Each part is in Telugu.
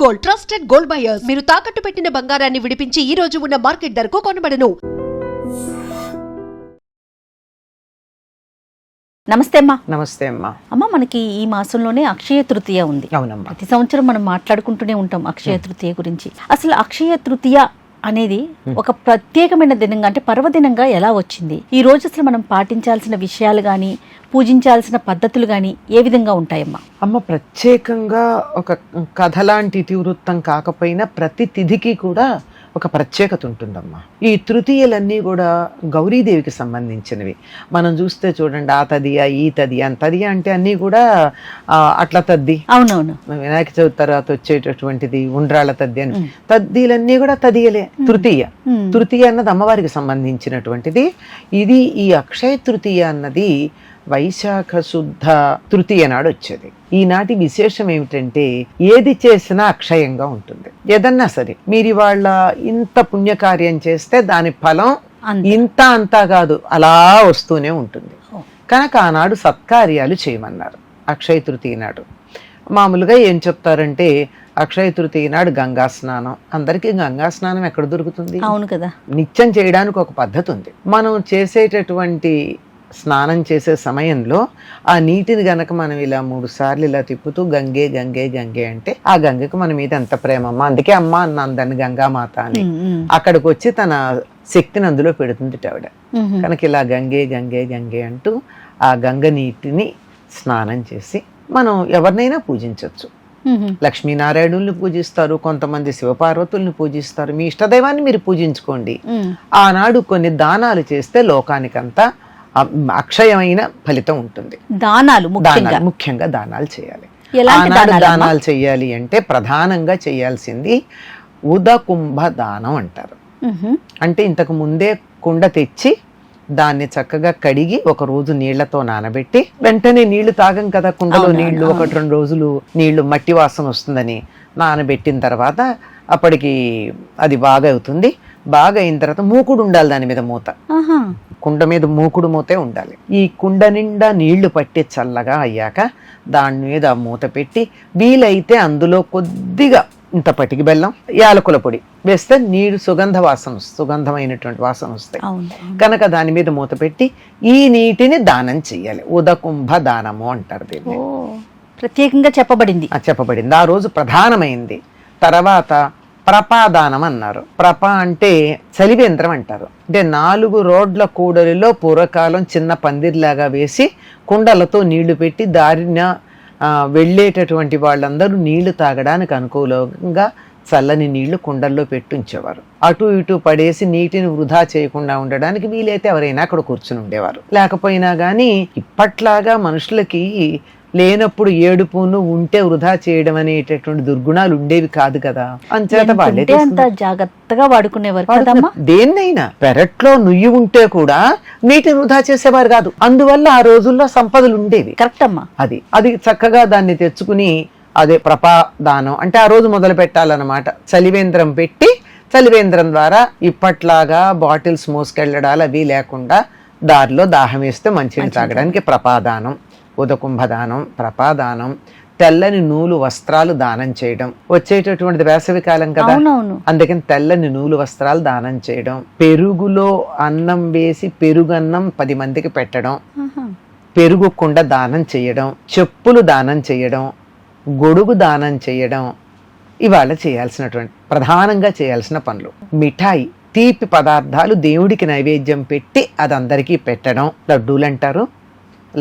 Gold, trusted gold buyers. మీరు తాకట్టు పెట్టిన బంగారాన్ని విడిపించి ఈ రోజు ఉన్న మార్కెట్ ధరకు కొనబడను. నమస్తే అమ్మా. నమస్తే అమ్మా. అమ్మ, మనకి ఈ మాసంలోనే అక్షయ తృతీయ ఉంది. అవునమ్మా. ప్రతి సంవత్సరం మనం మాట్లాడుకుంటూనే ఉంటాం అక్షయ తృతీయ గురించి. అసలు అక్షయ తృతీయ అనేది ఒక ప్రత్యేకమైన దినంగా, అంటే పర్వదినంగా ఎలా వచ్చింది? ఈ రోజు అసలు మనం పాటించాల్సిన విషయాలు కానీ, పూజించాల్సిన పద్ధతులు కానీ ఏ విధంగా ఉంటాయమ్మా? అమ్మ, ప్రత్యేకంగా ఒక కథ లాంటి ఇతివృత్తం కాకపోయినా ప్రతి తిథికి కూడా ఒక ప్రత్యేకత ఉంటుందమ్మా. ఈ తృతీయలన్నీ కూడా గౌరీదేవికి సంబంధించినవి. మనం చూస్తే చూడండి, ఆ తదియ, ఈ తదియ, తదియ అంటే అన్నీ కూడా అట్ల తద్ది. అవునవును. వినాయక చవితి తర్వాత వచ్చేటటువంటిది ఉండ్రాళ్ళ తద్ది అని, తద్దీలన్నీ కూడా తదియలే. తృతీయ అన్నది అమ్మవారికి సంబంధించినటువంటిది. ఇది ఈ అక్షయ తృతీయ అన్నది వైశాఖ శుద్ధ తృతీయ నాడు వచ్చేది. ఈనాటి విశేషం ఏమిటంటే, ఏది చేసినా అక్షయంగా ఉంటుంది. ఏదన్నా సరే, మీరు ఇవాళ ఇంత పుణ్యకార్యం చేస్తే దాని ఫలం ఇంత అంతా కాదు, అలా వస్తూనే ఉంటుంది. కనుక ఆనాడు సత్కార్యాలు చేయమన్నారు అక్షయ తృతీయ నాడు. మామూలుగా ఏం చెప్తారంటే, అక్షయ తృతీయ నాడు గంగా స్నానం. అందరికీ గంగా స్నానం ఎక్కడ దొరుకుతుంది? అవును కదా. నిత్యం చేయడానికి ఒక పద్ధతి ఉంది. మనం చేసేటటువంటి స్నానం చేసే సమయంలో ఆ నీటిని గనక మనం ఇలా 3 సార్లు ఇలా తిప్పుతూ గంగే గంగే గంగే అంటే, ఆ గంగకు మన మీద ఎంత ప్రేమమ్మ, అందుకే అమ్మ అన్నాను దాన్ని గంగామాత అని. అక్కడికి వచ్చి తన శక్తిని అందులో పెడుతుంది ఆవిడ. కనుక ఇలా గంగే గంగే గంగే అంటూ ఆ గంగ నీటిని స్నానం చేసి మనం ఎవరినైనా పూజించవచ్చు. లక్ష్మీనారాయణుల్ని పూజిస్తారు, కొంతమంది శివపార్వతుల్ని పూజిస్తారు. మీ ఇష్టదైవాన్ని మీరు పూజించుకోండి. ఆనాడు కొన్ని దానాలు చేస్తే లోకానికంతా అక్షయమైన ఫలితం ఉంటుంది. ముఖ్యంగా దానాలు చేయాలి. ఆనాడు దానాలు చేయాలి అంటే ప్రధానంగా చేయాల్సింది ఉదకుంభ దానం అంటారు. అంటే ఇంతకు ముందే కుండ తెచ్చి దాన్ని చక్కగా కడిగి 1 రోజు నీళ్లతో నానబెట్టి, వెంటనే నీళ్లు తాగం కదా కుండలో నీళ్లు, 1-2 రోజులు నీళ్లు మట్టి వాసన వస్తుందని నానబెట్టిన తర్వాత అప్పటికి అది బాగా అవుతుంది. బాగా అయిన తర్వాత మూకుడు ఉండాలి, దాని మీద మూత. కుండ మీద మూకుడు మూతే ఉండాలి. ఈ కుండ నిండా నీళ్లు పట్టి చల్లగా అయ్యాక దాని మీద మూత పెట్టి, వీలైతే అందులో కొద్దిగా ఇంత పటికి బెల్లం, యాలకుల పొడి వేస్తే నీరు సుగంధమైనటువంటి వాసన వస్తాయి. కనుక దాని మీద మూత పెట్టి ఈ నీటిని దానం చెయ్యాలి. ఉదకుంభ దానము అంటారు దీన్ని. ప్రత్యేకంగా చెప్పబడింది. ఆ రోజు ప్రధానమైంది. తర్వాత ప్రపాదానం అన్నారు. ప్రప అంటే చలివేంద్రం అంటారు. అంటే 4 రోడ్ల కూడలిలో పూర్వకాలం చిన్న పందిర్లాగా వేసి కుండలతో నీళ్లు పెట్టి దారిన వెళ్ళేటటువంటి వాళ్ళందరూ నీళ్లు తాగడానికి అనుకూలంగా చల్లని నీళ్లు కుండల్లో పెట్టుంచేవారు. అటు ఇటు పడేసి నీటిని వృధా చేయకుండా ఉండడానికి వీలైతే ఎవరైనా అక్కడ కూర్చుని ఉండేవారు. లేకపోయినా కానీ ఇప్పట్లాగా మనుషులకి లేనప్పుడు ఏడుపును, ఉంటే వృధా చేయడం అనేటటువంటి దుర్గుణాలు ఉండేవి కాదు కదా. అంచేత వాళ్ళే జాగ్రత్తగా వాడుకునేవారు. దేన్నైనా పెరట్లో నుయ్యి ఉంటే కూడా నీటిని వృధా చేసేవారు కాదు. అందువల్ల ఆ రోజుల్లో సంపదలు ఉండేవి. కరెక్ట్ అమ్మా. అది చక్కగా దాన్ని తెచ్చుకుని, అదే ప్రపాదానం అంటే ఆ రోజు మొదలు పెట్టాలన్నమాట. చలివేంద్రం పెట్టి, చలివేంద్రం ద్వారా ఇప్పట్లాగా బాటిల్స్ మోసుకెళ్ళడాలు అవి లేకుండా దారిలో దాహం వేస్తే మంచిని తాగడానికి ప్రపాదానం, ఉదకుంభదానం, ప్రపాదానం. తెల్లని నూలు వస్త్రాలు దానం చేయడం. వచ్చేటటువంటిది వేసవి కాలం కదా, అందుకని తెల్లని నూలు వస్త్రాలు దానం చేయడం. పెరుగులో అన్నం వేసి పెరుగన్నం 10 మందికి పెట్టడం. పెరుగు కుండ దానం చేయడం. చెప్పులు దానం చేయడం. గొడుగు దానం చేయడం. ఇవాళ ప్రధానంగా చేయాల్సిన పనులు. మిఠాయి, తీపి పదార్థాలు దేవుడికి నైవేద్యం పెట్టి అది అందరికీ పెట్టడం. లడ్డూలు అంటారు,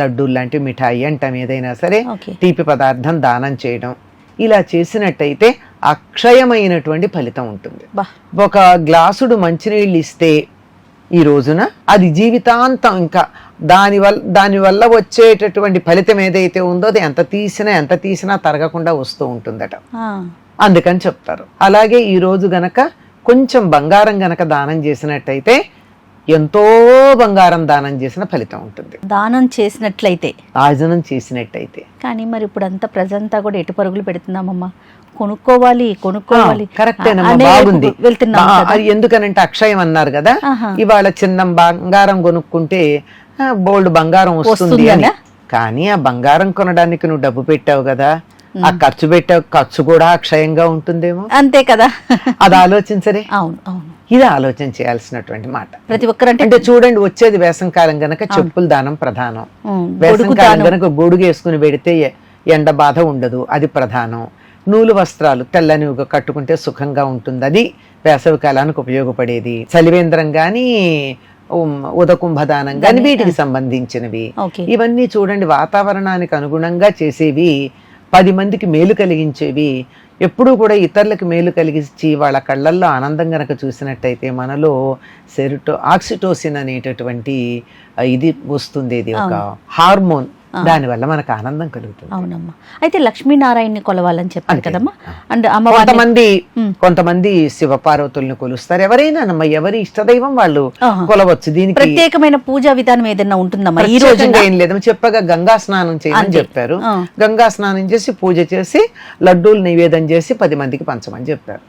లడ్డూలు లాంటి మిఠాయి అంటాం. ఏదైనా సరే తీపి పదార్థం దానం చేయడం. ఇలా చేసినట్టయితే అక్షయమైనటువంటి ఫలితం ఉంటుంది. ఒక గ్లాసుడు మంచినీళ్ళు ఇస్తే ఈ రోజున అది జీవితాంతం, ఇంకా దానివల్ల వచ్చేటటువంటి ఫలితం ఏదైతే ఉందో అది ఎంత తీసినా తరగకుండా వస్తూ ఉంటుందట. అందుకని చెప్తారు. అలాగే ఈ రోజు గనక కొంచెం బంగారం గనక దానం చేసినట్టయితే ఎంతో బంగారం దానం చేసిన ఫలితం ఉంటుంది. దానం చేసినట్లయితే కానీ మరి ఇప్పుడు అంతా ప్రజంతా కూడా ఎటు పరుగులు పెడుతున్నామమ్మా. కొనుక్కోవాలి. కరెక్టేనమ్మా, బాగుంది. అది ఎందుకనంటే అక్షయం అన్నారు కదా. ఇవాళ చిన్న బంగారం కొనుక్కుంటే బోల్డ్ బంగారం వస్తుంది అని. కానీ ఆ బంగారం కొనడానికి నువ్వు డబ్బు పెట్టావు కదా, ఆ ఖర్చు పెట్టే ఖర్చు కూడా అక్షయంగా ఉంటుందేమో, అంతే కదా. అది ఆలోచించరే. అవును అవును, ఇది ఆలోచన చేయాల్సినటువంటి మాట. ప్రతి ఒక్కరంటే అంటే చూడండి, వచ్చేది వేసంకాలం గనక చెప్పుల దానం ప్రధానం. వేసంకాలం గనక గొడుగు వేసుకుని పెడితే ఎండ బాధ ఉండదు, అది ప్రధానం. నూలు వస్త్రాలు తెల్లనివిగా కట్టుకుంటే సుఖంగా ఉంటుంది, అది వేసవి కాలానికి ఉపయోగపడేది. చలివేంద్రం గాని ఉదకుంభదానం గాని వీటికి సంబంధించినవి. ఇవన్నీ చూడండి వాతావరణానికి అనుగుణంగా చేసేవి, 10 మందికి మేలు కలిగించేవి. ఎప్పుడూ కూడా ఇతరులకు మేలు కలిగించి వాళ్ళ కళ్ళల్లో ఆనందం గనక చూసినట్టయితే మనలో ఆక్సిటోసిన్ అనేటటువంటి ఇది వస్తుంది. ఇది ఒక హార్మోన్, దానివల్ల మనకు ఆనందం కలుగుతుంది. అవునమ్మా. అయితే లక్ష్మీనారాయణని కొలవాలని చెప్పారు కదమ్మా. అండ్ కొంతమంది శివపార్వతుల్ని కొలుస్తారు. ఎవరైనా ఎవరి ఇష్టదైవం వాళ్ళు కొలవచ్చు. దీనికి ప్రత్యేకమైన పూజా విధానం ఏదైనా ఉంటుందమ్మా? ఈ రోజు ఏం లేదు, చెప్పగా గంగా స్నానం చేయమని చెప్పారు. గంగా స్నానం చేసి పూజ చేసి లడ్డూలు నివేదన చేసి 10 మందికి పంచమని చెప్పారు.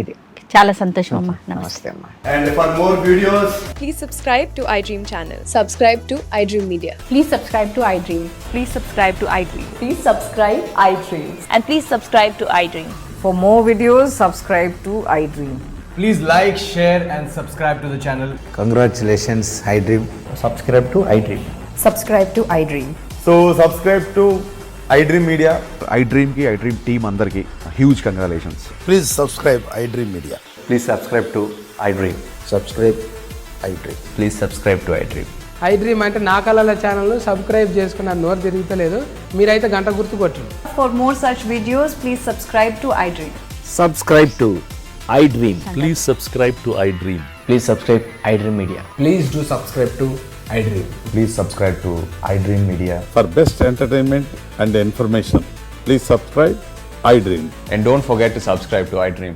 ఇది చాలా సంతోషం అమ్మా. నమస్తే అమ్మా. And for more videos, please subscribe to iDream channel. Subscribe to iDream Media. Please subscribe to iDream. Please subscribe to iDream. Please subscribe iDream. And please subscribe to iDream. For more videos, subscribe to iDream. please like, share and subscribe to the channel. Congratulations, iDream. Subscribe to iDream. Subscribe to iDream. So subscribe to iDream Media. iDream ki iDream team andarki huge congratulations. Please subscribe iDream Media. Please subscribe to iDream. Subscribe iDream. Please subscribe to iDream. iDream అంటే నా కళల ఛానల్ సబ్స్క్రైబ్ చేసుకున్న నోరు తిరుగుతలేదు, మీరైతే గంట గుర్తు కొట్టండి. For more such videos, please subscribe to iDream. Subscribe to iDream. Please subscribe to iDream. Please subscribe iDream Media. Please do subscribe to iDream. Please subscribe to iDream Media. For best entertainment and information, please subscribe iDream. And don't forget to subscribe to iDream.